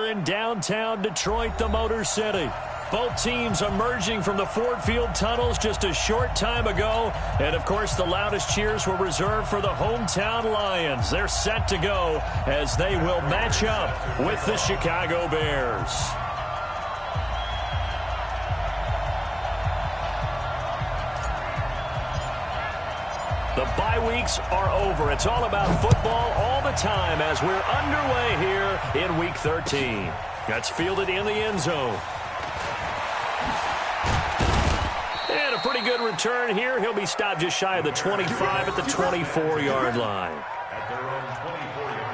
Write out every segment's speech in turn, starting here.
We're in downtown Detroit, the Motor City. Both teams emerging from the Ford Field tunnels just a short time ago. And, of course, the loudest cheers were reserved for the hometown Lions. They're set to go as they will match up with the Chicago Bears. The bye weeks are over. It's all about football all the time as we're underway here in Week 13. That's fielded in the end zone. And a pretty good return here. He'll be stopped just shy of the 25 at the 24-yard line. At their own 24-yard line.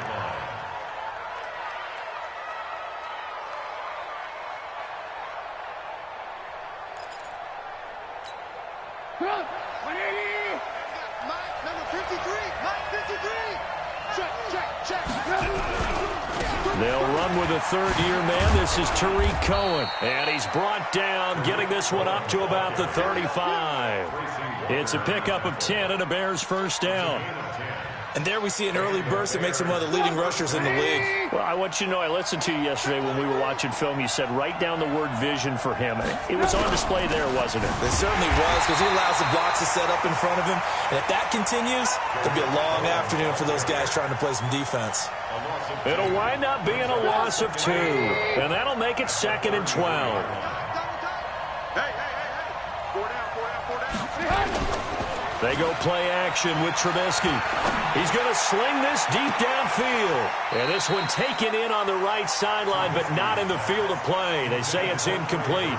Number 53, Mike 53. Check. They'll run with a third-year man. This is Tariq Cohen. And he's brought down, getting this one up to about the 35. It's a pickup of 10 and a Bears first down. And there we see an early burst that makes him one of the leading rushers in the league. Well, I want you to know, I listened to you yesterday when we were watching film. You said write down the word vision for him. It was on display there, wasn't it? It certainly was, because he allows the blocks to set up in front of him. And if that continues, it'll be a long afternoon for those guys trying to play some defense. It'll wind up being a loss of 2. And that'll make it 2nd and 12. Hey. 4 down. They go play action with Trubisky. He's going to sling this deep downfield. And this one taken in on the right sideline, but not in the field of play. They say it's incomplete.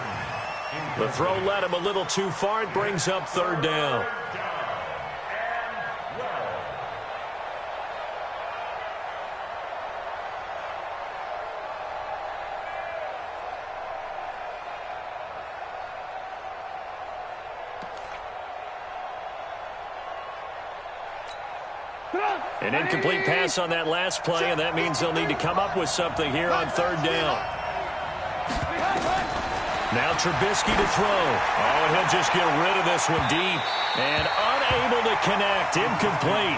The throw led him a little too far. It brings up 3rd down. An incomplete pass on that last play, and that means they'll need to come up with something here on 3rd down. Now Trubisky to throw. Oh, and he'll just get rid of this one deep. And unable to connect. Incomplete.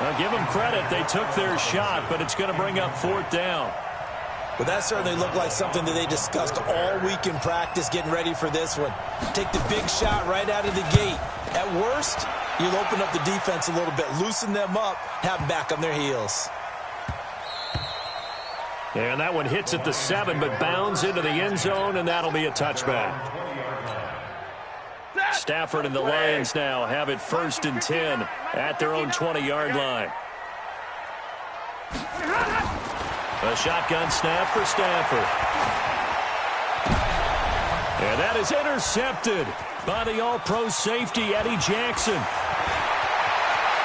Now, give them credit. They took their shot, but it's going to bring up 4th down. But that certainly looked like something that they discussed all week in practice, getting ready for this one. Take the big shot right out of the gate. At worst, you'll open up the defense a little bit, loosen them up, have them back on their heels. And that one hits at the 7, but bounds into the end zone, and that'll be a touchback. Stafford and the Lions now have it 1st and 10 at their own 20-yard line. A shotgun snap for Stafford. And that is intercepted by the all-pro safety, Eddie Jackson.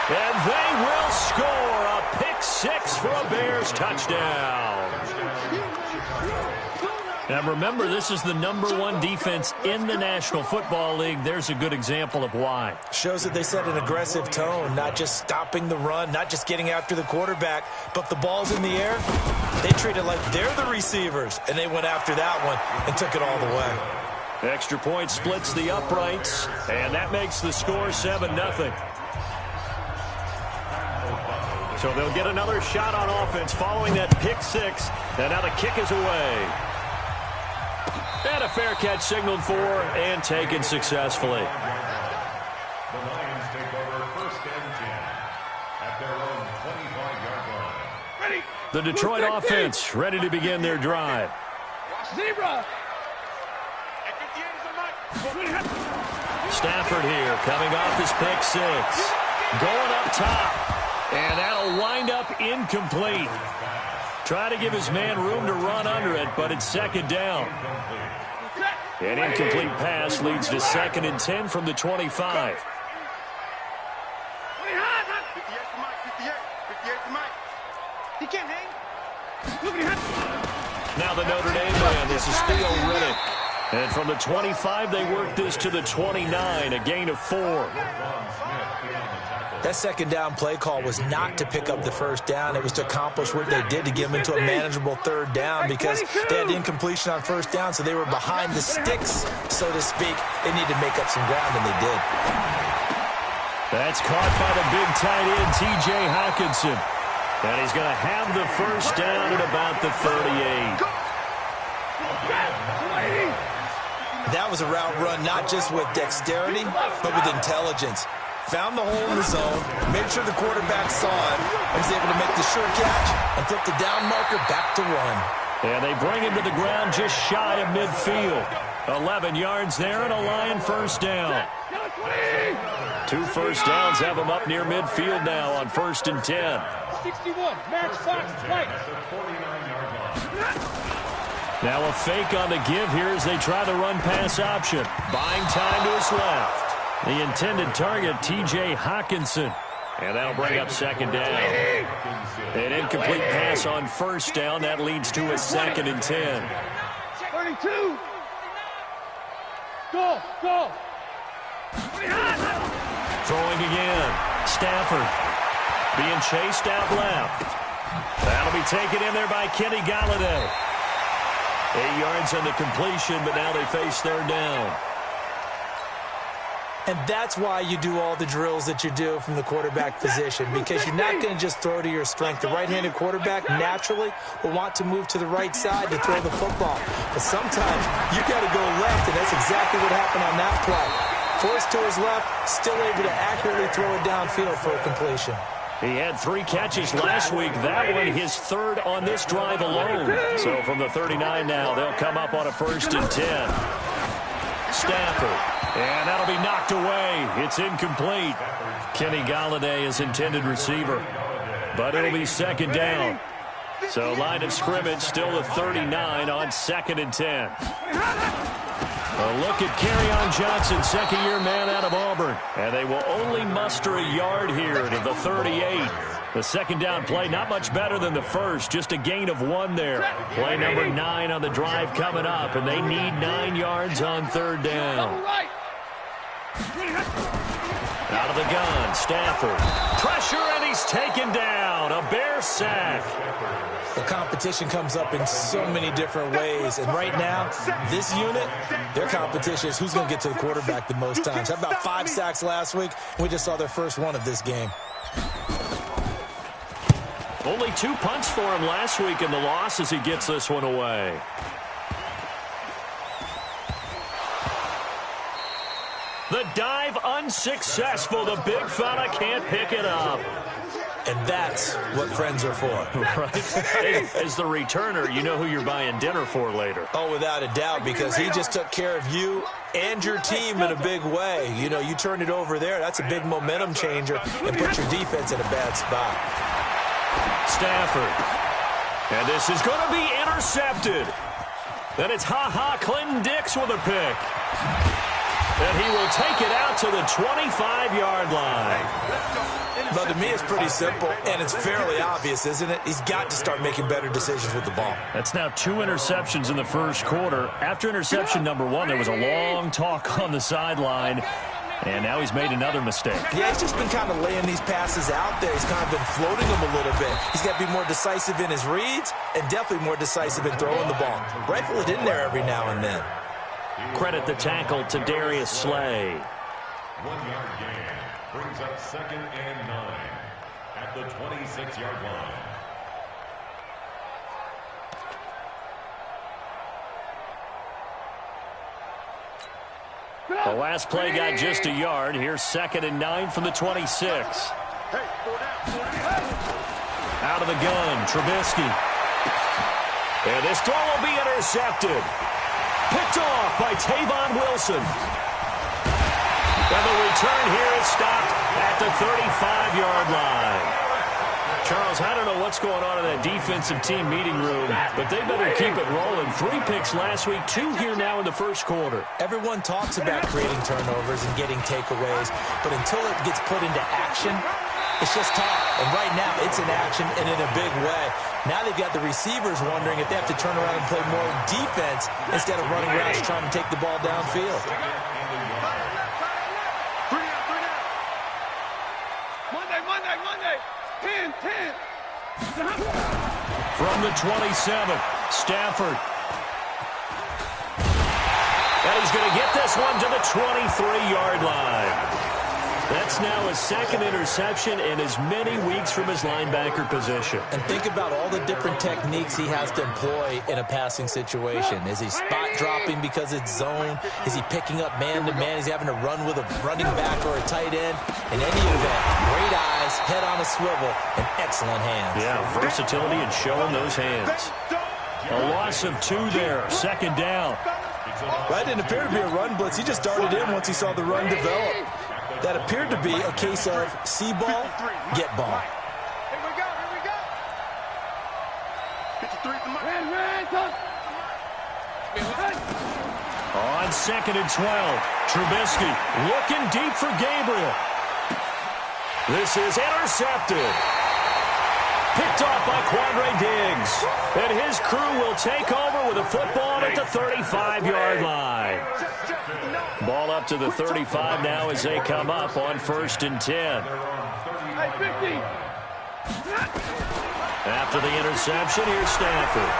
And they will score a pick-6 for a Bears touchdown. Now remember, this is the #1 defense in the National Football League. There's a good example of why. Shows that they set an aggressive tone, not just stopping the run, not just getting after the quarterback, but the ball's in the air. They treat it like they're the receivers, and they went after that one and took it all the way. Extra point splits the uprights, and that makes the score 7-0. So they'll get another shot on offense following that pick-6, and now the kick is away. And a fair catch signaled for and taken successfully. The Lions take over 1st and 10 at their own 25-yard line. The Detroit offense ready to begin their drive. Zebra. Stafford here coming off his pick-6. Going up top. And that'll wind up incomplete. Try to give his man room to run under it, but it's 2nd down. An incomplete pass leads to 2nd and 10 from the 25. He can't hang. Now the Notre Dame man, this is Theo Riddick. And from the 25, they work this to the 29, a gain of 4. That 2nd down play call was not to pick up the 1st down. It was to accomplish what they did to get them into a manageable 3rd down because they had incompletion on 1st down, so they were behind the sticks, so to speak. They needed to make up some ground, and they did. That's caught by the big tight end, T.J. Hockenson. And he's going to have the 1st down at about the 38. was a route run not just with dexterity, but with intelligence. Found the hole in the zone, made sure the quarterback saw it, and was able to make the sure catch and flip the down marker back to 1. And they bring him to the ground just shy of midfield. 11 yards there and a Lion first down. 2 first downs have him up near midfield now on 1st and 10. 61, match Fox, right. Now a fake on the give here as they try the run-pass option. Buying time to his left. The intended target, T.J. Hawkinson. And that'll bring up 2nd down. An incomplete pass on 1st down. That leads to a 2nd and 10. 32. Go. Throwing again. Stafford being chased out left. That'll be taken in there by Kenny Galladay. 8 yards on the completion, but now they face 3rd down. And that's why you do all the drills that you do from the quarterback position, because you're not going to just throw to your strength. The right-handed quarterback naturally will want to move to the right side to throw the football. But sometimes you got to go left, and that's exactly what happened on that play. Forced to his left, still able to accurately throw it downfield for a completion. He had 3 catches last week. That one his 3rd on this drive alone. So from the 39 now, they'll come up on a 1st and 10. Stafford. And that'll be knocked away. It's incomplete. Kenny Galladay is intended receiver. But it'll be 2nd down. So line of scrimmage still the 39 on 2nd and 10. A look at Kerryon Johnson, 2nd-year man out of Auburn. And they will only muster a yard here to the 38. The 2nd down play, not much better than the first, just a gain of 1 there. Play number 9 on the drive coming up, and they need 9 yards on 3rd down. Out of the gun, Stafford. Pressure, and he's taken down. A Bear sack. The competition comes up in so many different ways, and right now, this unit, their competition is who's going to get to the quarterback the most times. How about 5 sacks last week? We just saw their first one of this game. Only 2 punts for him last week in the loss as he gets this one away. The dive unsuccessful. The big fella can't pick it up. And that's what friends are for. Right? As the returner, you know who you're buying dinner for later. Oh, without a doubt, because he just took care of you and your team in a big way. You know, you turn it over there, that's a big momentum changer and put your defense in a bad spot. Stafford. And this is going to be intercepted. Then it's Clinton Dix with a pick. And he will take it out to the 25-yard line. But to me, it's pretty simple, and it's fairly obvious, isn't it? He's got to start making better decisions with the ball. That's now 2 interceptions in the first quarter. After interception number 1, there was a long talk on the sideline. And now he's made another mistake. Yeah, he's just been kind of laying these passes out there. He's kind of been floating them a little bit. He's got to be more decisive in his reads and definitely more decisive in throwing the ball. Rifle it in there every now and then. Credit the tackle to Darius Slay. 1-yard gain brings up 2nd and 9 at the 26-yard line. The last play got just a yard. Here's 2nd and 9 from the 26. Out of the gun, Trubisky. And this throw will be intercepted. Picked off by Tavon Wilson. And the return here is stopped at the 35-yard line. Charles, I don't know what's going on in that defensive team meeting room, but they better keep it rolling. 3 picks last week, 2 here now in the first quarter. Everyone talks about creating turnovers and getting takeaways, but until it gets put into action, it's just talk. And right now, it's in action and in a big way. Now they've got the receivers wondering if they have to turn around and play more defense instead of running routes trying to take the ball downfield. Monday. 10. From the 27, Stafford. And he's going to get this one to the 23-yard line. That's now his second interception in as many weeks from his linebacker position. And think about all the different techniques he has to employ in a passing situation. Is he spot dropping because it's zone? Is he picking up man-to-man? Is he having to run with a running back or a tight end? In any event, great eyes, head on a swivel, and excellent hands. Yeah, versatility and showing those hands. A loss of 2 there, second down. That didn't appear to be a run blitz. He just darted in once he saw the run develop. That appeared to be a case of see ball, get ball. Here we go. 53 at the mark. On 2nd and 12, Trubisky looking deep for Gabriel. This is intercepted. Picked off by Quandre Diggs. And his crew will take over with a football at the 35-yard line. Ball up to the 35 now as they come up on 1st and 10. After the interception, here's Stafford.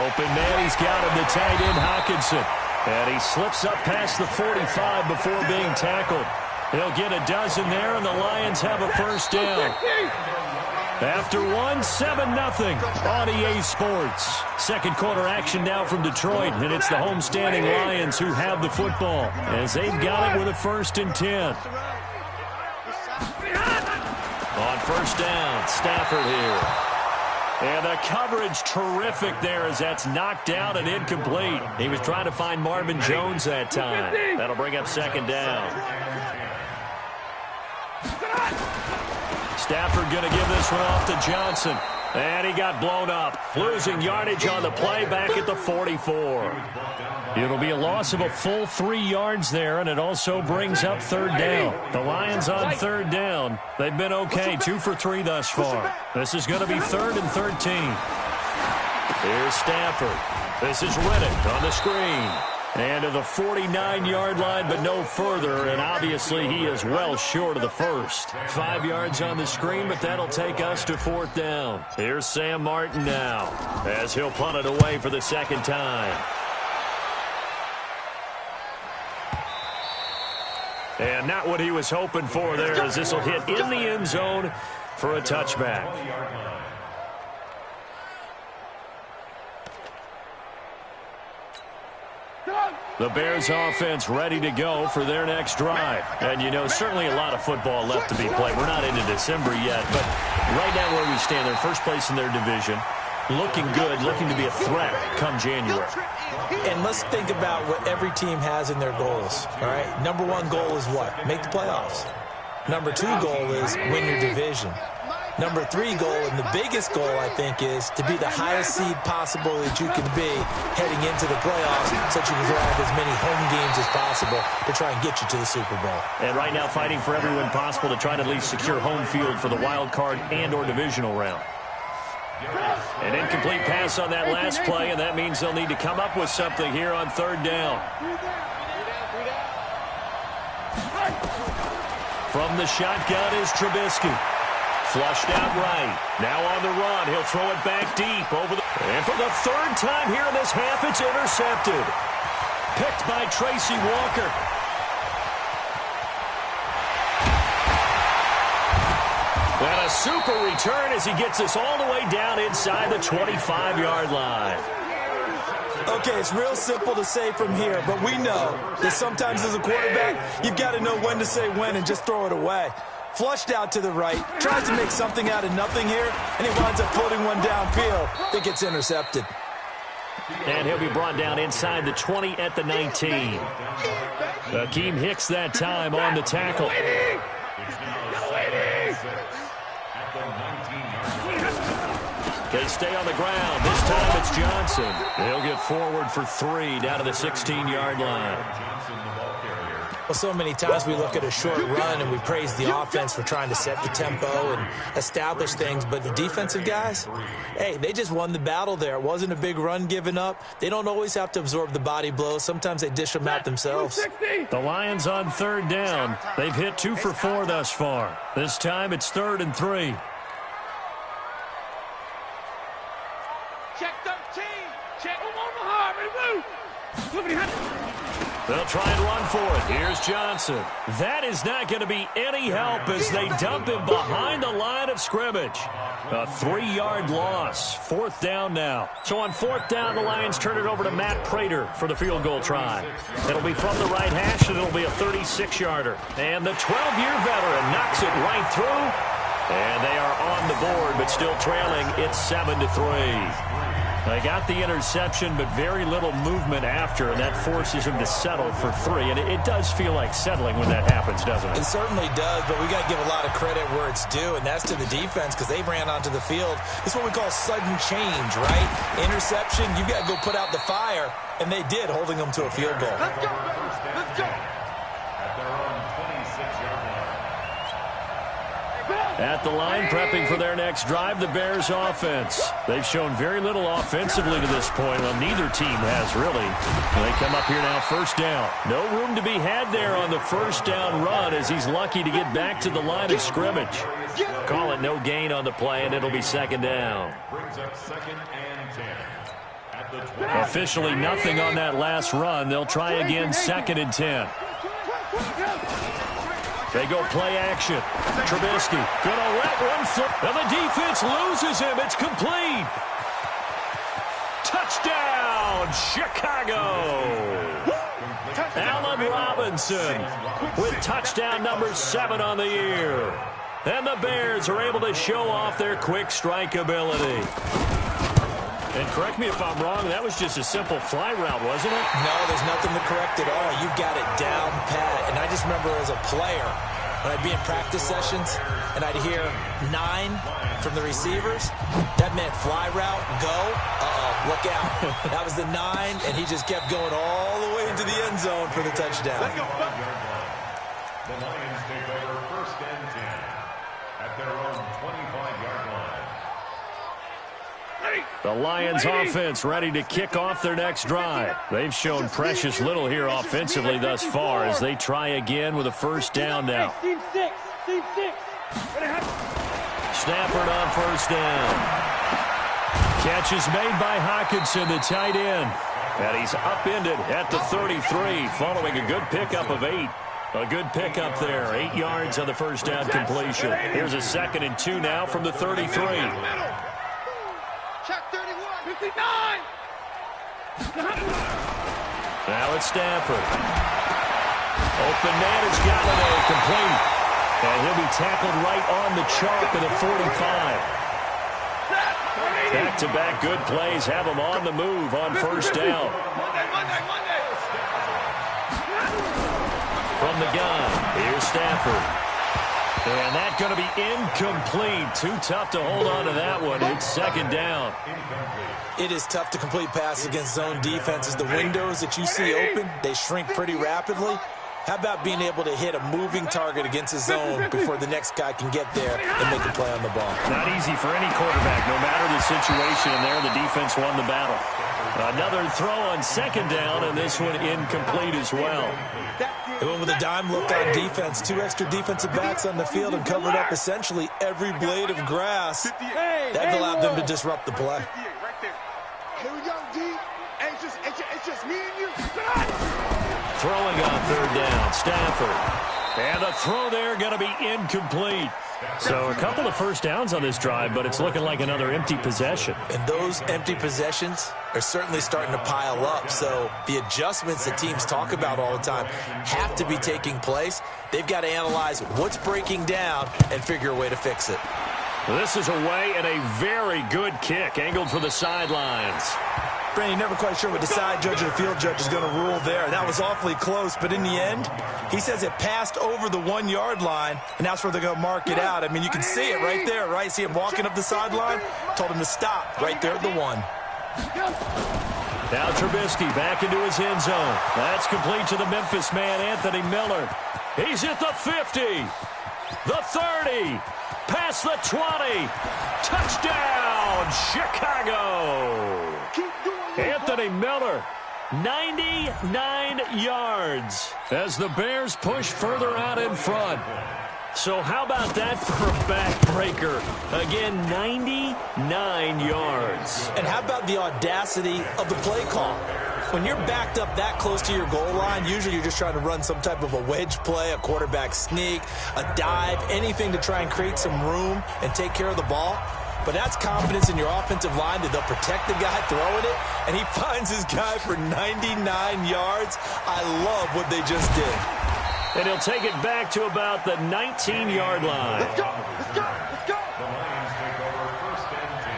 Open man, he's got him, the tight end Hockenson. And he slips up past the 45 before being tackled. He'll get a dozen there, and the Lions have a first down. After 7-0 on EA Sports. Second quarter action now from Detroit, and it's the homestanding Lions who have the football as they've got it with a 1st and 10. On 1st down, Stafford here. And the coverage terrific there as that's knocked down and incomplete. He was trying to find Marvin Jones that time. That'll bring up 2nd down. Stafford going to give this one off to Johnson. And he got blown up. Losing yardage on the play back at the 44. It'll be a loss of a full 3 yards there, and it also brings up 3rd down. The Lions on 3rd down. They've been okay, 2 for 3 thus far. This is going to be 3rd and 13. Here's Stafford. This is Riddick on the screen. And to the 49-yard line, but no further, and obviously he is well short of the first. 5 yards on the screen, but that'll take us to 4th down. Here's Sam Martin now, as he'll punt it away for the 2nd time. And not what he was hoping for there, as this will hit in the end zone for a touchback. The Bears offense ready to go for their next drive. And, you know, certainly a lot of football left to be played. We're not into December yet, but right now where we stand, they're first place in their division. Looking good, looking to be a threat come January. And let's think about what every team has in their goals, all right? Number 1 goal is what? Make the playoffs. Number 2 goal is win your division. Number 3 goal, and the biggest goal, I think, is to be the highest seed possible that you can be heading into the playoffs so that you can grab as many home games as possible to try and get you to the Super Bowl. And right now fighting for every win possible to try to at least secure home field for the wild card and or divisional round. An incomplete pass on that last play, and that means they'll need to come up with something here on 3rd down. From the shotgun is Trubisky. Flushed out right. Now on the run. He'll throw it back deep over the... And for the 3rd time here in this half, it's intercepted. Picked by Tracy Walker. And a super return as he gets us all the way down inside the 25-yard line. Okay, it's real simple to say from here, but we know that sometimes as a quarterback, you've got to know when to say when and just throw it away. Flushed out to the right, tries to make something out of nothing here, and he winds up floating one downfield that gets intercepted. And he'll be brought down inside the 20 at the 19. Akeem Hicks that time on the tackle. They stay on the ground. This time it's Johnson. He'll get forward for 3 down to the 16-yard line. Well, so many times we look at a short run and we praise the offense for trying to set the tempo and establish things, but the defensive guys, hey, they just won the battle there. It wasn't a big run given up. They don't always have to absorb the body blows. Sometimes they dish them out themselves. The Lions on 3rd down. They've hit 2 for 4 thus far. This time it's 3rd and 3. Check 13. Check. Omaha. Ready, move. They'll try and run for it. Here's Johnson. That is not going to be any help as they dump him behind the line of scrimmage. A 3-yard loss. 4th down now. So on 4th down, the Lions turn it over to Matt Prater for the field goal try. It'll be from the right hash, and it'll be a 36-yarder. And the 12-year veteran knocks it right through. And they are on the board, but still trailing. It's 7-3. They got the interception, but very little movement after, and that forces him to settle for 3. And it does feel like settling when that happens, doesn't it? It certainly does, but we got to give a lot of credit where it's due, and that's to the defense because they ran onto the field. It's what we call sudden change, right? Interception, you got to go put out the fire, and they did, holding them to a field goal. Let's go, baby. Let's go. At their own 26-yard line. At the line, prepping for their next drive, the Bears offense. They've shown very little offensively to this point. Well, neither team has really. They come up here now, 1st down. No room to be had there on the 1st down run as he's lucky to get back to the line of scrimmage. Call it no gain on the play, and it'll be 2nd down. Brings up 2nd and 10. At the 20. Officially nothing on that last run. They'll try again, 2nd and 10. They go play action. Trubisky gonna let one flip. And the defense loses him. It's complete. Touchdown, Chicago. Allen Robinson with touchdown number 7 on the year. And the Bears are able to show off their quick strike ability. And correct me if I'm wrong, that was just a simple fly route, wasn't it? No, there's nothing to correct at all. You've got it down pat. And I just remember as a player, when I'd be in practice sessions and I'd hear 9 from the receivers, that meant fly route, go, look out. That was the 9, and he just kept going all the way into the end zone for the touchdown. The Lions take over 1st and 10 at their own 25-yard line. The Lions offense ready to kick off their next drive. They've shown precious little here offensively thus far as they try again with a 1st down now. Stafford on 1st down. Catch is made by Hockenson, the tight end. And he's upended at the 33 following a good pickup of 8. A good pickup there. 8 yards on the 1st down completion. Here's a 2nd and 2 now from the 33. Check 31. 59. Now it's Stafford. Open man has got it, complete. And he'll be tackled right on the chalk at the 45. Back-to-back good plays have him on the move on 1st down. Monday. From the gun, here's Stafford. And that's going to be incomplete. Too tough to hold on to that one. It's 2nd down. It is tough to complete passes against zone defenses. The windows that you see open, they shrink pretty rapidly. How about being able to hit a moving target against a zone before the next guy can get there and make a play on the ball? Not easy for any quarterback, no matter the situation. And there, the defense won the battle. Another throw on 2nd down, and this one incomplete as well. They went with a dime look on defense. 2 extra defensive backs on the field and covered up essentially every blade of grass. That allowed them to disrupt the play. Here we go, D. It's just me and you. Throwing on 3rd down, Stafford. And the throw there going to be incomplete. So a couple of 1st downs on this drive, but it's looking like another empty possession. And those empty possessions are certainly starting to pile up. So the adjustments that teams talk about all the time have to be taking place. They've got to analyze what's breaking down and figure a way to fix it. This is away and a very good kick, angled for the sidelines. Brandon, never quite sure what the side judge or the field judge is going to rule there. That was awfully close, but in the end, he says it passed over the 1-yard line, and that's where they're going to mark it out. I mean, you can see it right there, right? See him walking up the sideline? Told him to stop right there at the 1. Now Trubisky back into his end zone. That's complete to the Memphis man, Anthony Miller. He's at the 50, the 30, past the 20. Touchdown, Chicago! Anthony Miller, 99 yards as the Bears push further out in front. So how about that for a backbreaker? Again, 99 yards. And how about the audacity of the play call? When you're backed up that close to your goal line, usually you're just trying to run some type of a wedge play, a quarterback sneak, a dive, anything to try and create some room and take care of the ball. But that's confidence in your offensive line that they'll protect the guy throwing it, and he finds his guy for 99 yards. I love what they just did. And he'll take it back to about the 19-yard line. Let's go! Let's go! Let's go! The Lions take over 1st and 10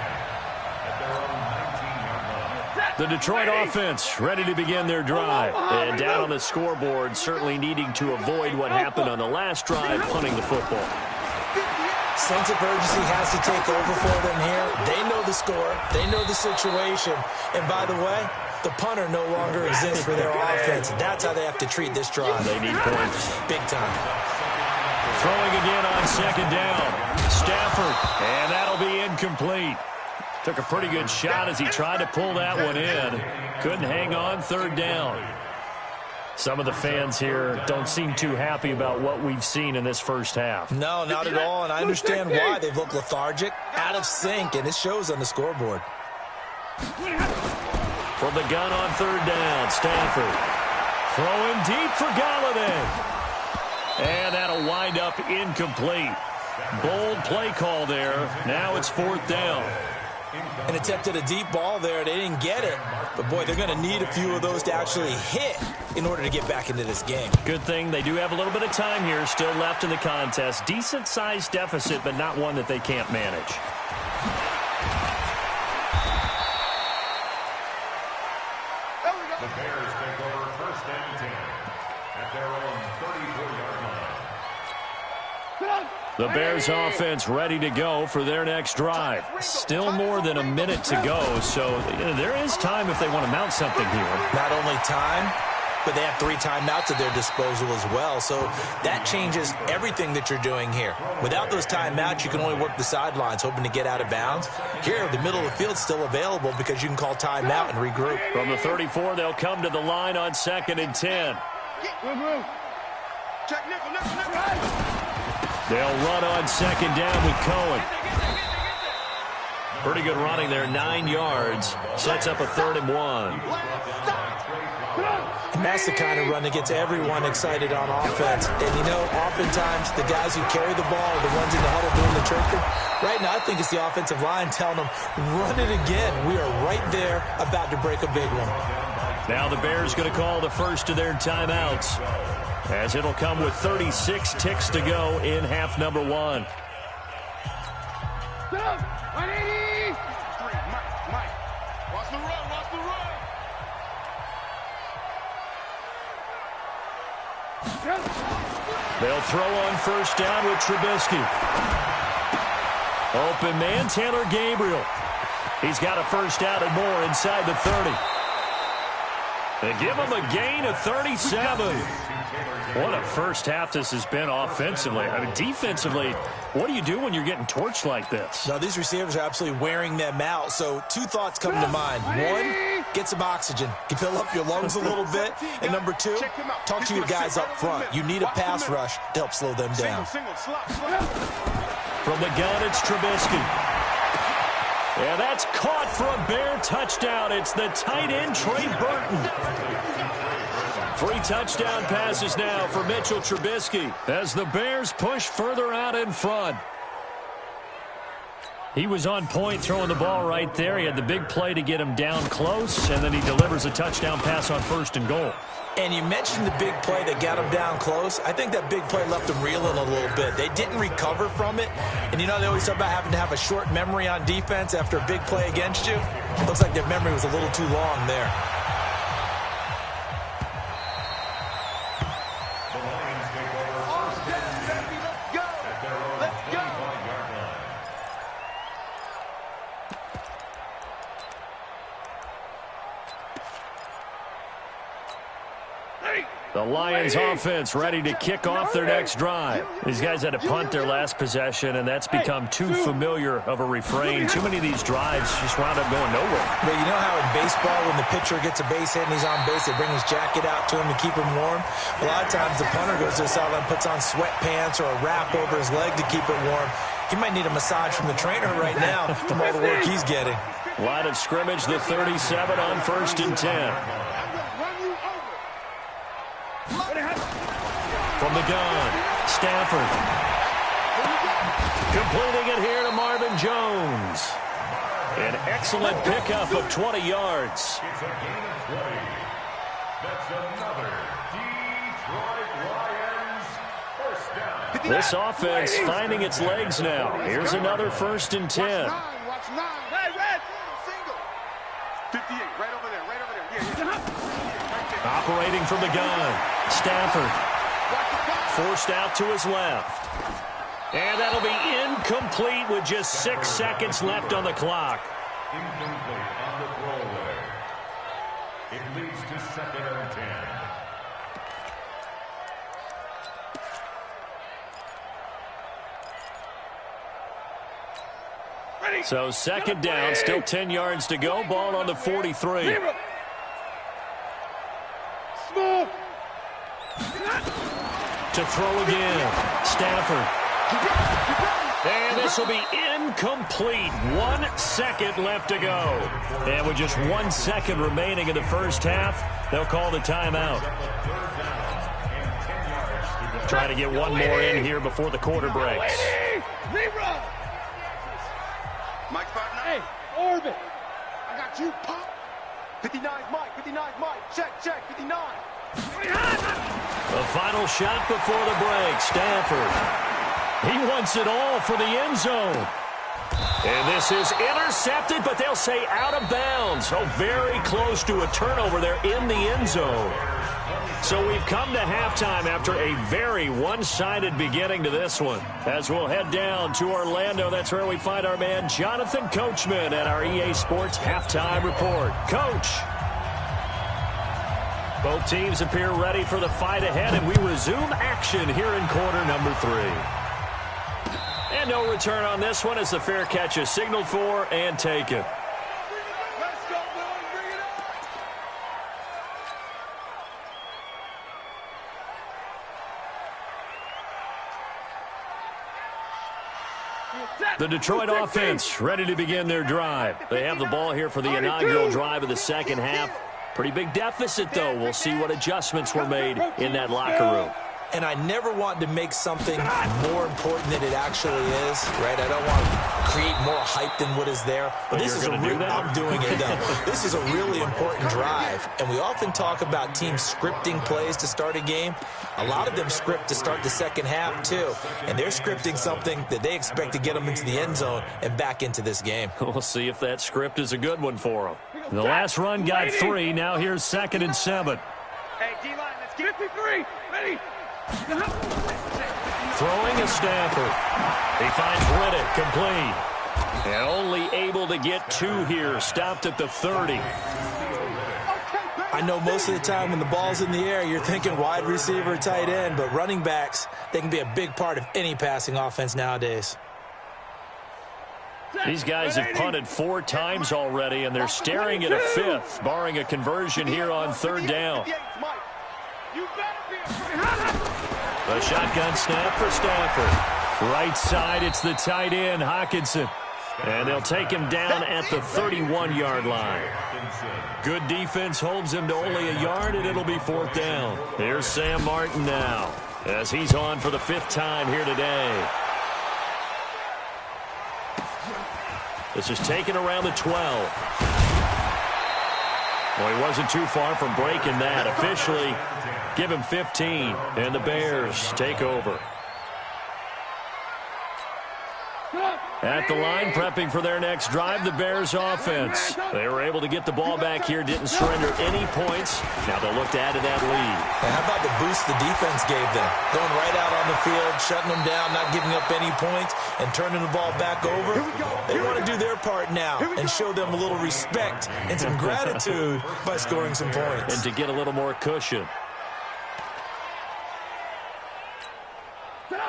at their own 19-yard line. The Detroit offense ready to begin their drive. And down on the scoreboard, certainly needing to avoid what happened on the last drive, punting the football. Sense of urgency has to take over for them here. They know the score. They know the situation. And by the way, the punter no longer exists for their offense. That's how they have to treat this drive. They need points. Big time. Throwing again on 2nd down. Stafford, and that'll be incomplete. Took a pretty good shot as he tried to pull that one in. Couldn't hang on 3rd down. Some of the fans here don't seem too happy about what we've seen in this first half. No, not at all, and I understand why. They've looked lethargic, out of sync, and it shows on the scoreboard. From the gun on 3rd down, Stafford. Throwing deep for Galladay. And that'll wind up incomplete. Bold play call there. Now it's 4th down. An attempt at a deep ball there. They didn't get it. But, boy, they're going to need a few of those to actually hit in order to get back into this game. Good thing they do have a little bit of time here still left in the contest. Decent-sized deficit, but not one that they can't manage. The Bears take over 1st and 10 at their own 34-yard line. The Bears offense ready to go for their next drive. Still more than a minute to go, so there is time if they want to mount something here. Not only time, but they have 3 timeouts at their disposal as well. So that changes everything that you're doing here. Without those timeouts, you can only work the sidelines, hoping to get out of bounds. Here, the middle of the field's still available because you can call timeout and regroup. From the 34, they'll come to the line on 2nd and 10. Check nickel, nickel, nickel. They'll run on 2nd down with Cohen. Pretty good running there, 9 yards. Sets up a 3rd and 1. And that's the kind of run that gets everyone excited on offense. And, you know, oftentimes the guys who carry the ball are the ones in the huddle doing the chirping. Right now, I think it's the offensive line telling them, run it again. We are right there about to break a big one. Now the Bears going to call the first of their timeouts, as it'll come with 36 ticks to go in half number 1. 180! Mike. Watch the run, watch the run. They'll throw on 1st down with Trubisky. Open man, Taylor Gabriel. He's got a 1st down and more inside the 30. They give him a gain of 37. What a first half this has been offensively. I mean, defensively, what do you do when you're getting torched like this? Now, these receivers are absolutely wearing them out. So 2 thoughts come to mind. 1, get some oxygen. You fill up your lungs a little bit. And number 2, talk to your guys up front. You need a pass rush to help slow them down. From the gun, it's Trubisky. Yeah, that's caught for a Bear touchdown. It's the tight end, Trey Burton. 3 touchdown passes now for Mitchell Trubisky as the Bears push further out in front. He was on point throwing the ball right there. He had the big play to get him down close, and then he delivers a touchdown pass on 1st and goal. And you mentioned the big play that got him down close. I think that big play left him reeling a little bit. They didn't recover from it. And, you know, they always talk about having to have a short memory on defense after a big play against you. Looks like their memory was a little too long there. The Lions take over 1st and 10 at their own 25-yard line. The Lions offense ready to kick off their next drive. These guys had to punt their last possession, and that's become too familiar of a refrain. Too many of these drives just wound up going nowhere. But you know how in baseball, when the pitcher gets a base hit and he's on base, they bring his jacket out to him to keep him warm? A lot of times the punter goes to the sideline, puts on sweatpants or a wrap over his leg to keep it warm. He might need a massage from the trainer right now from all the work he's getting. Line of scrimmage, the 37 on 1st and 10. from the gun. Stafford. Completing it here to Marvin Jones. An excellent pickup of 20 yards. It's a gain of 20. That's another Detroit Lions first down. This offense finding its legs now. Here's another 1st and 10. Watch 9. Hey, red. Single. 58, right over there, right over there. Yeah. Operating from the gun. Stafford. Forced out to his left. And that'll be incomplete with just 6 seconds left on the clock. Incomplete on the throwaway. It leads to 2nd and 10. So 2nd down, still 10 yards to go. Ball on the 43. Small. To throw again. Stafford. And this will be incomplete. 1 second left to go. And with just 1 second remaining in the first half, they'll call the timeout. Trying to get one more in here before the quarter breaks. Mike's partner. Hey, Orbit. I got you, Pop. 59, Mike. 59, Mike. Check, 59. The final shot before the break. Stafford. He wants it all for the end zone. And this is intercepted, but they'll say out of bounds. So very close to a turnover there in the end zone. So we've come to halftime after a very one-sided beginning to this one. As we'll head down to Orlando, that's where we find our man Jonathan Coachman at our EA Sports Halftime Report. Coach. Both teams appear ready for the fight ahead, and we resume action here in quarter number 3. And no return on this one as the fair catch is signaled for and taken. Let's go, boys. Bring it up. The Detroit offense ready to begin their drive. They have the ball here for the inaugural drive of the second half. Pretty big deficit, though. We'll see what adjustments were made in that locker room. And I never want to make something more important than it actually is, right? I don't want to create more hype than what is there. But this is I'm doing it, though. This is a really important drive. And we often talk about teams scripting plays to start a game. A lot of them script to start the second half, too. And they're scripting something that they expect to get them into the end zone and back into this game. We'll see if that script is a good one for them. The last run got 3. Now here's 2nd and 7. Hey, D-line, let's get 53. Ready? Throwing a Stafford. He finds Riddick complete. And only able to get 2 here. Stopped at the 30. I know most of the time when the ball's in the air, you're thinking wide receiver, tight end, but running backs, they can be a big part of any passing offense nowadays. These guys have punted 4 times already, and they're staring at a 5th, barring a conversion here on 3rd down. The shotgun snap for Stafford. Right side, it's the tight end, Hockenson. And they'll take him down at the 31-yard line. Good defense holds him to only a yard, and it'll be 4th down. Here's Sam Martin now, as he's on for the 5th time here today. This is taken around the 12. Well, he wasn't too far from breaking that. Officially, give him 15, and the Bears take over. At the line, prepping for their next drive, the Bears offense. They were able to get the ball back here, didn't surrender any points. Now they'll look to add to that lead. And how about the boost the defense gave them? Going right out on the field, shutting them down, not giving up any points, and turning the ball back over. They want to do their part now and show them a little respect and some gratitude by scoring some points. And to get a little more cushion.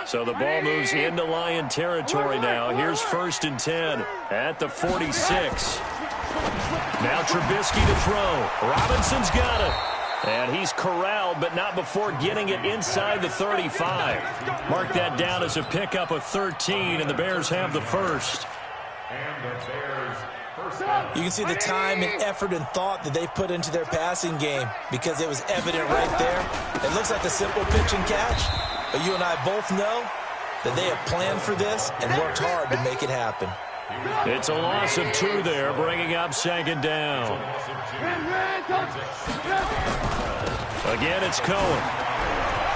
So the ball moves into Lion territory now. Here's 1st and 10 at the 46. Now Trubisky to throw. Robinson's got it. And he's corralled, but not before getting it inside the 35. Mark that down as a pickup of 13, and the Bears have the first. You can see the time and effort and thought that they put into their passing game because it was evident right there. It looks like a simple pitch and catch, But you and I both know that they have planned for this and worked hard to make it happen. It's a loss of 2 there, bringing up second down. Again, it's Cohen.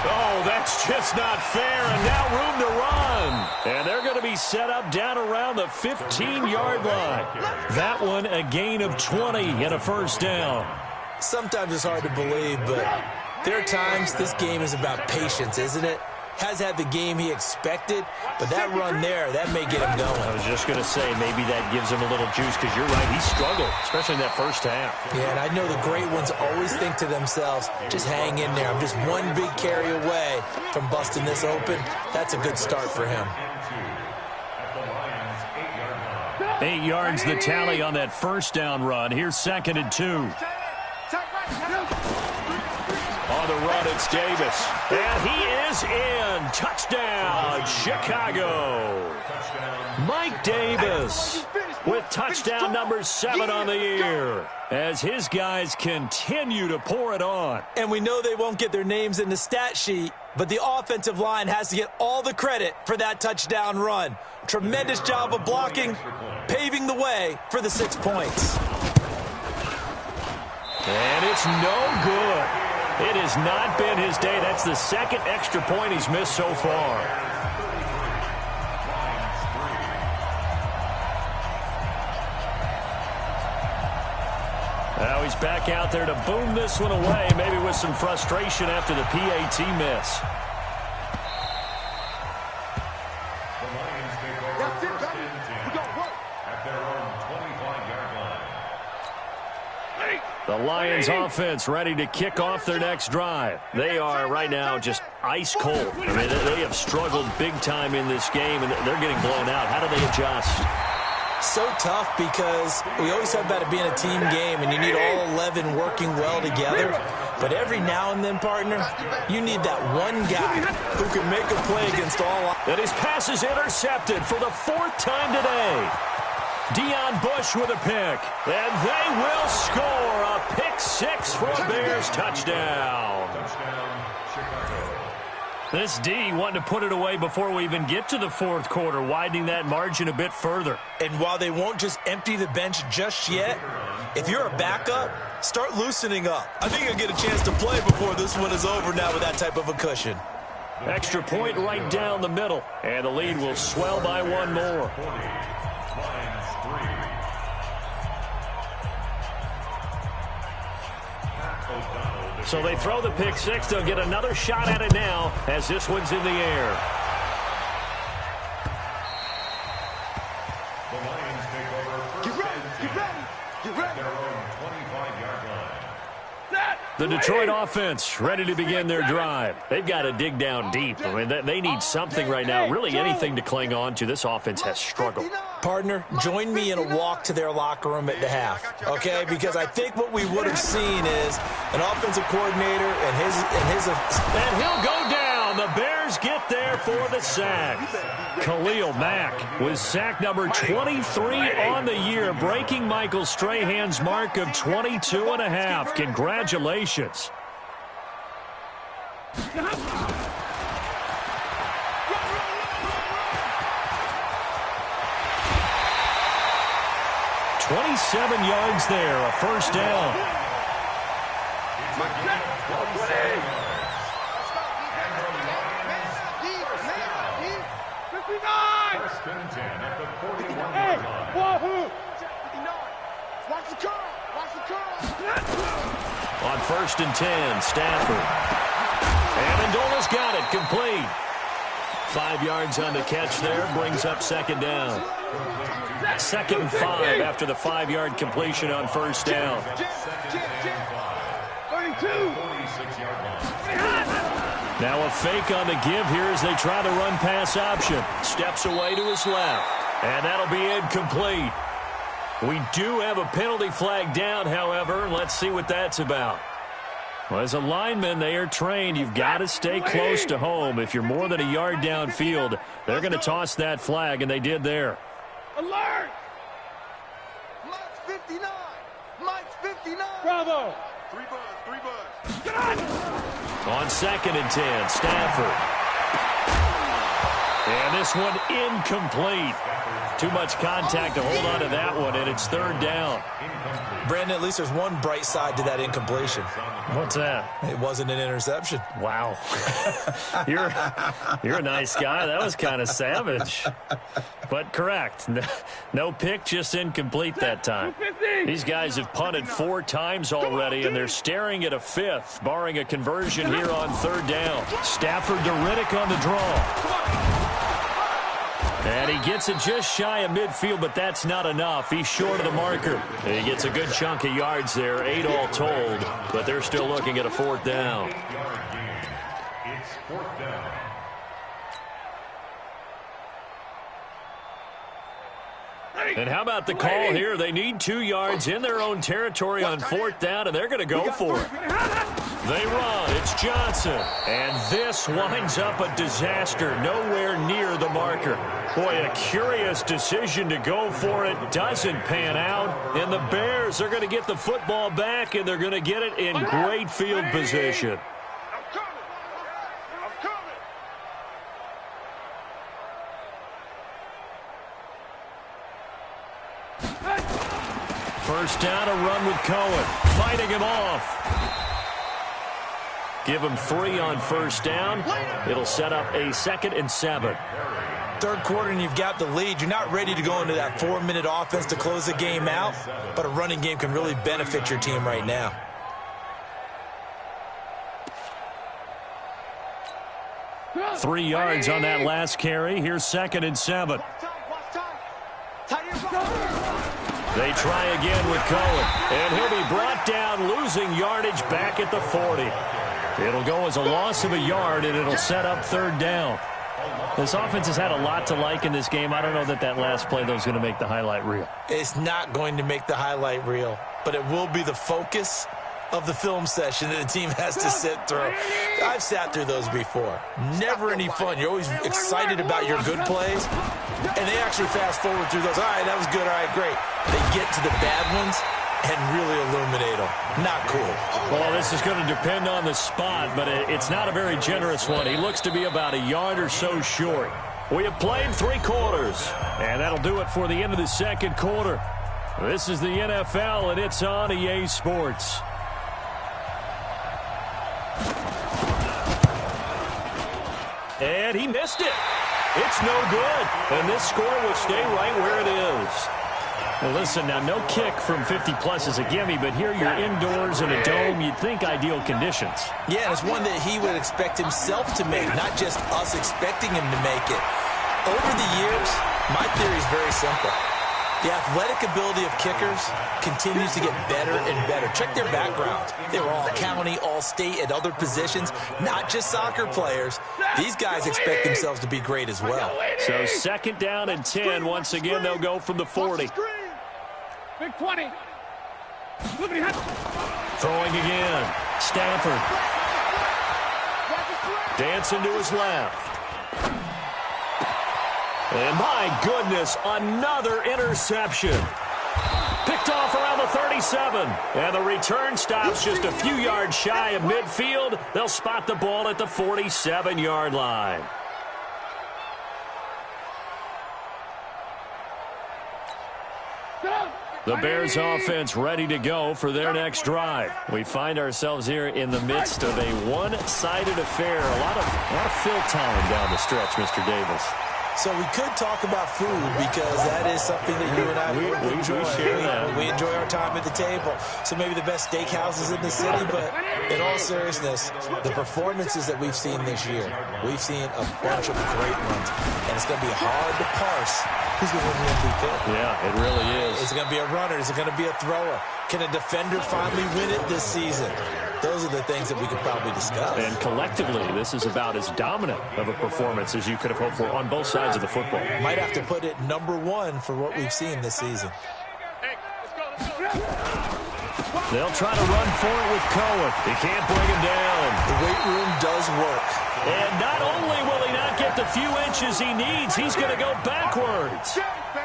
Oh, that's just not fair, and now room to run. And they're going to be set up down around the 15-yard line. That one a gain of 20 and a first down. Sometimes it's hard to believe, but there are times this game is about patience, isn't it? Has had the game he expected, but that run there, that may get him going. I was just going to say, maybe that gives him a little juice, because you're right, he struggled, especially in that first half. Yeah, and I know the great ones always think to themselves, just hang in there. I'm just one big carry away from busting this open. That's a good start for him. 8 yards the tally on that first down run. Here's 2nd and 2. On the run, it's Davis. And he is in. Touchdown, Chicago. Mike Davis with touchdown number 7 on the year as his guys continue to pour it on. And we know they won't get their names in the stat sheet, but the offensive line has to get all the credit for that touchdown run. Tremendous job of blocking, paving the way for the 6 points. And it's no good. It has not been his day. That's the 2nd extra point he's missed so far. Now he's back out there to boom this one away, maybe with some frustration after the PAT miss. The Lions offense ready to kick off their next drive. They are right now just ice cold. I mean, they have struggled big time in this game, and they're getting blown out. How do they adjust? So tough, because we always talk about it being a team game, and you need all 11 working well together. But every now and then, partner, you need that one guy who can make a play against all. And his pass is intercepted for the 4th time today. Deion Bush with a pick, and they will score a pick 6 for a Bears touchdown. This D wanted to put it away before we even get to the 4th quarter, widening that margin a bit further. And while they won't just empty the bench just yet, if you're a backup, start loosening up. I think you'll get a chance to play before this one is over now with that type of a cushion. Extra point right down the middle, and the lead will swell by 1 more. So they throw the pick 6. They'll get another shot at it now as this one's in the air. The Lions take over first and 10 at their own 25-yard line. The Detroit offense ready to begin their drive. They've got to dig down deep. I mean, they need something right now, really anything to cling on to. This offense has struggled. Partner, join me in a walk to their locker room at the half, okay? Because I think what we would have seen is an offensive coordinator and he'll go down. The Bears get there for the sack. Khalil Mack with sack number 23 on the year, breaking Michael Strahan's mark of 22.5. Congratulations. "27 yards there, a first down." First and 10 at the 41-yard line. Wahoo! Watch the curl! Watch the curl! On 1st and 10, Stafford. Amendola's got it, complete. 5 yards on the catch there, brings up 2nd down. 2nd and 5 after the 5-yard completion on 1st down. 46-yard line. Now a fake on the give here as they try the run-pass option. Steps away to his left, and that'll be incomplete. We do have a penalty flag down, however. Let's see what that's about. Well, as a lineman, they are trained. You've got to stay close to home. If you're more than a yard downfield, they're going to toss that flag, and they did there. Alert! Mike's 59! Mike's 59! Bravo! 3 buzz, 3 buzz. On 2nd and 10, Stafford. And this one incomplete. Too much contact to hold on to that one, and it's third down. Brandon, at least there's one bright side to that incompletion. What's that? It wasn't an interception. Wow. You're a nice guy. That was kind of savage. But correct. No pick, just incomplete that time. These guys have punted 4 times already, and they're staring at a 5th, barring a conversion here on third down. Stafford to Riddick on the draw. And he gets it just shy of midfield, but that's not enough. He's short of the marker. And he gets a good chunk of yards there, 8 all told, but they're still looking at a 4th down. It's 4th down. And how about the call here? They need 2 yards in their own territory on 4th down, and they're going to go for it. They run. It's Johnson. And this winds up a disaster. Nowhere near the marker. Boy, a curious decision to go for it. Doesn't pan out. And the Bears are going to get the football back, and they're going to get it in great field position. First down, a run with Cohen. Fighting him off. Give him 3 on first down. It'll set up a 2nd and 7. Third quarter and you've got the lead. You're not ready to go into that 4-minute offense to close the game out, but a running game can really benefit your team right now. Three yards on that last carry. Here's 2nd and 7. They try again with Cohen, and he'll be brought down, losing yardage back at the 40. It'll go as a loss of a yard, and it'll set up third down. This offense has had a lot to like in this game. I don't know that last play, though, is going to make the highlight reel. It's not going to make the highlight reel, but it will be the focus of the film session that the team has to sit through. I've sat through those before. Never any fun. You're always excited about your good plays, and they actually fast forward through those. All right, that was good. All right, great. They get to the bad ones and really illuminate them. Not cool. Well, this is going to depend on the spot, but it's not a very generous one. He looks to be about a yard or so short. We have played 3 quarters, and that'll do it for the end of the second quarter. This is the NFL, and it's on EA Sports. And he missed it. It's no good. And this score will stay right where it is. Well, listen, now no kick from 50-plus is a gimme, but here you're indoors in a dome. You'd think ideal conditions. Yeah, and it's one that he would expect himself to make, not just us expecting him to make it. Over the years, my theory is very simple. The athletic ability of kickers continues to get better and better. Check their backgrounds. They were all county, all state, at other positions, not just soccer players. These guys expect themselves to be great as well. So 2nd down and 10. Once again, they'll go from the 40. Big 20. Throwing again. Stafford. Dancing to his left. And my goodness, another interception. Picked off around the 37. And the return stops just a few yards shy of midfield. They'll spot the ball at the 47-yard line. The Bears offense ready to go for their next drive. We find ourselves here in the midst of a one-sided affair. A lot of fill time down the stretch, Mr. Davis. So we could talk about food because that is something that you and I enjoy. We share that. We enjoy our time at the table. So maybe the best steakhouses in the city, but in all seriousness, the performances that we've seen this year, we've seen a bunch of great ones, and it's going to be hard to parse who's going to win the MVP. Yeah, it really is. Is it going to be a runner? Is it going to be a thrower? Can a defender finally win it this season? Those are the things that we could probably discuss. And collectively, this is about as dominant of a performance as you could have hoped for on both sides of the football. Might have to put it #1 for what we've seen this season. They'll try to run for it with Cohen. He can't bring him down. The weight room does work. And not only will he not get the few inches he needs, he's going to go backwards.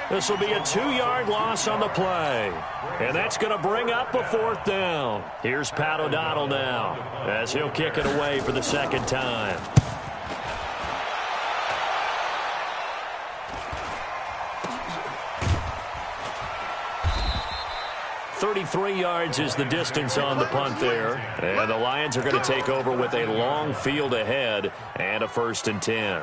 This will be a 2-yard loss on the play. And that's going to bring up a 4th down. Here's Pat O'Donnell now as he'll kick it away for the 2nd time. 33 yards is the distance on the punt there. And the Lions are going to take over with a long field ahead and a 1st and 10.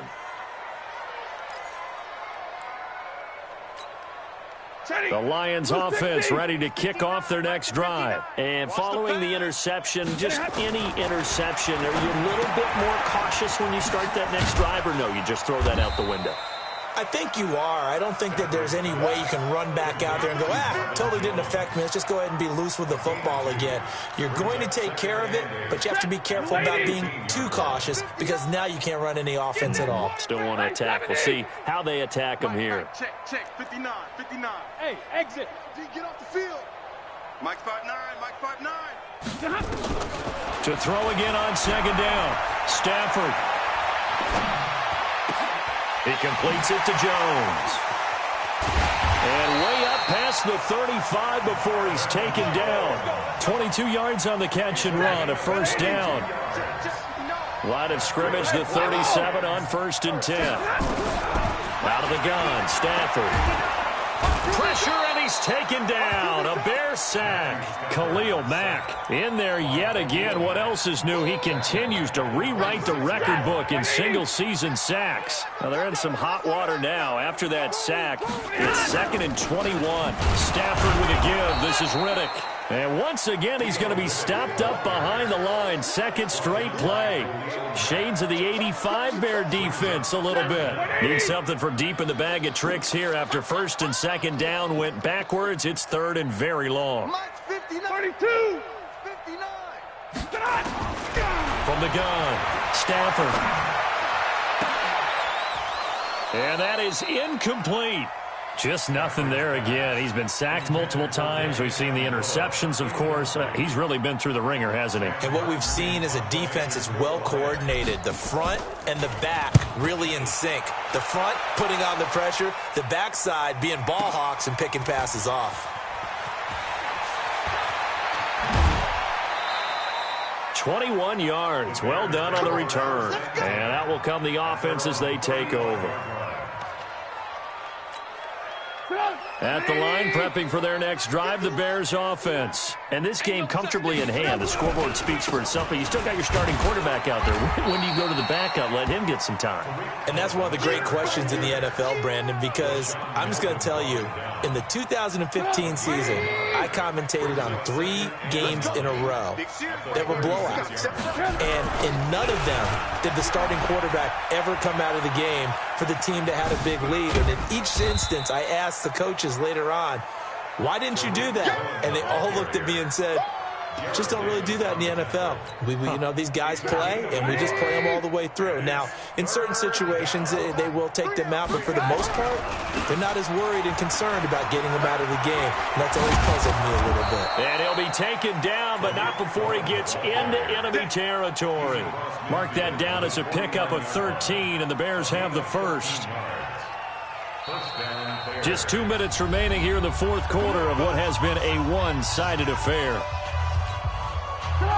The Lions offense ready to kick off their next drive. And following the interception, just any interception, are you a little bit more cautious when you start that next drive, or no, you just throw that out the window? I think you are. I don't think that there's any way you can run back out there and go, totally didn't affect me. Let's just go ahead and be loose with the football again. You're going to take care of it, but you have to be careful about being too cautious because now you can't run any offense at all. Still want to attack. We'll see how they attack them here. Check, 59. Hey, exit. Get off the field. Mike 5'9", Mike 5'9". To throw again on 2nd down. Stafford. He completes it to Jones. And way up past the 35 before he's taken down. 22 yards on the catch and run, a 1st down. Line of scrimmage, the 37 on 1st and 10. Out of the gun, Stafford. Pressure, and he's taken down. A Bear sack. Khalil Mack in there yet again. What else is new? He continues to rewrite the record book in single-season sacks. Now, they're in some hot water now. After that sack, it's 2nd and 21. Stafford with a give. This is Riddick. And once again, he's going to be stopped up behind the line. 2nd straight play. Shades of the 85 Bear defense a little bit. Need something from deep in the bag of tricks here after 1st and 2nd down went backwards. It's 3rd and very long. 32. 59. From the gun, Stafford. And that is incomplete. Just nothing there again. He's been sacked multiple times. We've seen the interceptions, of course. He's really been through the ringer, hasn't he? And what we've seen is a defense that's well coordinated. The front and the back really in sync. The front putting on the pressure. The backside being ball hawks and picking passes off. 21 yards. Well done on the return. And out will come the offense as they take over. At the line, prepping for their next drive, the Bears offense. And this game comfortably in hand. The scoreboard speaks for itself, but you still got your starting quarterback out there. When do you go to the backup, let him get some time? And that's one of the great questions in the NFL, Brandon, because I'm just going to tell you, in the 2015 season, I commentated on 3 games in a row that were blowouts. And in none of them did the starting quarterback ever come out of the game for the team that had a big lead. And in each instance, I asked the coaches later on, why didn't you do that? And they all looked at me and said, just don't really do that in the NFL. We you know, these guys play, and we just play them all the way through. Now, in certain situations, they will take them out, but for the most part, they're not as worried and concerned about getting them out of the game. And that's always puzzled me a little bit. And he'll be taken down, but not before he gets into enemy territory. Mark that down as a pickup of 13, and the Bears have the first. Just 2 minutes remaining here in the 4th quarter of what has been a one-sided affair.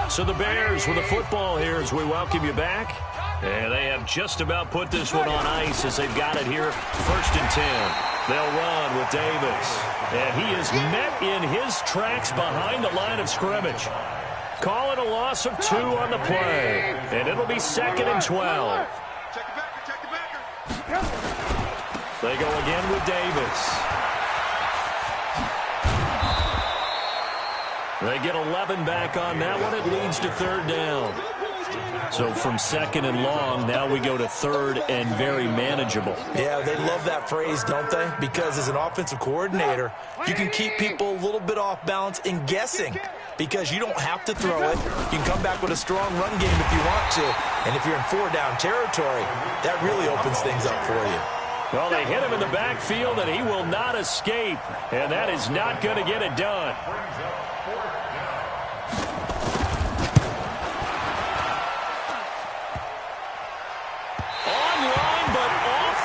So the Bears with the football here as we welcome you back. And they have just about put this one on ice as they've got it here. 1st and 10. They'll run with Davis. And he is met in his tracks behind the line of scrimmage. Call it a loss of 2 on the play. And it'll be 2nd and 12. Check the backer. They go again with Davis. They get 11 back on that one. It leads to 3rd down. So from 2nd and long, now we go to 3rd and very manageable. Yeah, they love that phrase, don't they? Because as an offensive coordinator, you can keep people a little bit off balance in guessing because you don't have to throw it. You can come back with a strong run game if you want to. And if you're in 4-down territory, that really opens things up for you. Well, they hit him in the backfield, and he will not escape. And that is not going to get it done.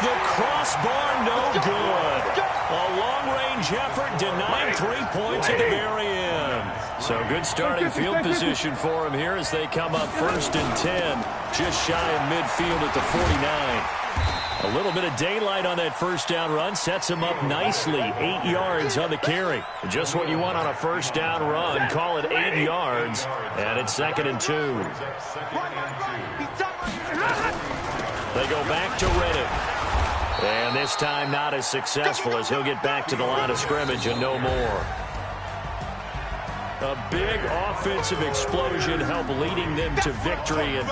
The crossbar, no good. A long-range effort denied 3 points at the very end. So good starting field position for him here as they come up 1st and 10, just shy of midfield at the 49. A little bit of daylight on that first down run sets him up nicely. 8 yards on the carry. Just what you want on a first down run. Call it 8 yards. And it's 2nd and 2. They go back to Reddick. And this time not as successful as he'll get back to the line of scrimmage and no more. A big offensive explosion helped leading them to victory. And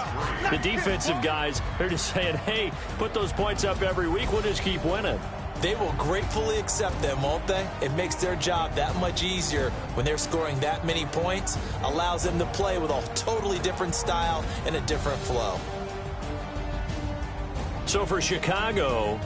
the defensive guys, they're just saying, hey, put those points up every week. We'll just keep winning. They will gratefully accept them, won't they? It makes their job that much easier when they're scoring that many points. Allows them to play with a totally different style and a different flow. So for Chicago,